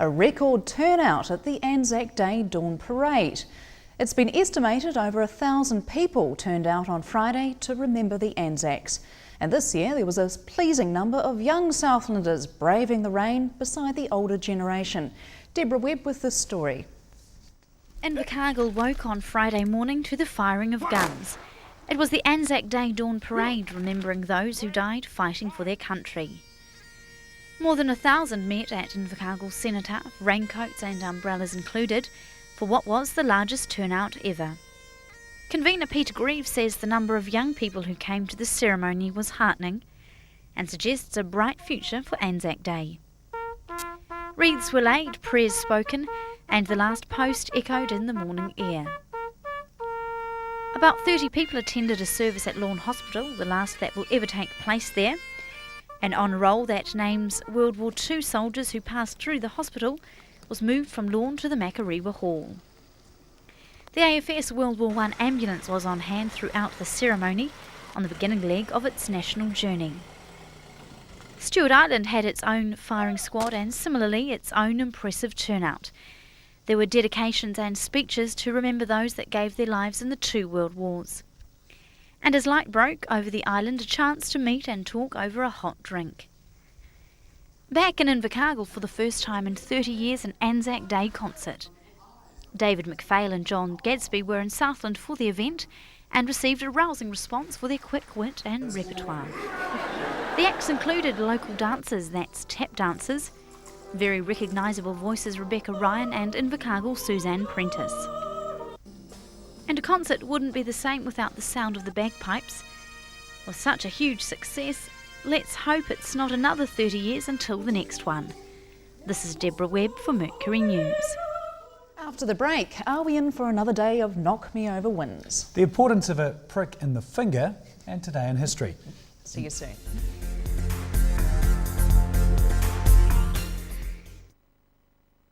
A record turnout at the Anzac Day Dawn Parade. It's been estimated over 1,000 people turned out on Friday to remember the Anzacs. And this year there was a pleasing number of young Southlanders braving the rain beside the older generation. Deborah Webb with this story. Invercargill woke on Friday morning to the firing of guns. It was the Anzac Day Dawn Parade, remembering those who died fighting for their country. More than 1,000 met at Invercargill Cenotaph, raincoats and umbrellas included, for what was the largest turnout ever. Convener Peter Greaves says the number of young people who came to the ceremony was heartening and suggests a bright future for Anzac Day. Wreaths were laid, prayers spoken, and the last post echoed in the morning air. About 30 people attended a service at Lawn Hospital, the last that will ever take place there. An honour roll that names World War II soldiers who passed through the hospital was moved from Lawn to the Makarewa Hall. The AFS World War I ambulance was on hand throughout the ceremony on the beginning leg of its national journey. Stewart Island had its own firing squad and similarly its own impressive turnout. There were dedications and speeches to remember those that gave their lives in the two world wars. And as light broke over the island, a chance to meet and talk over a hot drink. Back in Invercargill for the first time in 30 years, an Anzac Day concert. David McPhail and John Gadsby were in Southland for the event and received a rousing response for their quick wit and repertoire. The acts included local dancers, that's tap dancers, very recognisable voices Rebecca Ryan and Invercargill Suzanne Prentice. And a concert wouldn't be the same without the sound of the bagpipes. With such a huge success, let's hope it's not another 30 years until the next one. This is Deborah Webb for Mercury News. After the break, are we in for another day of knock me over wins? The importance of a prick in the finger and today in history. See you soon.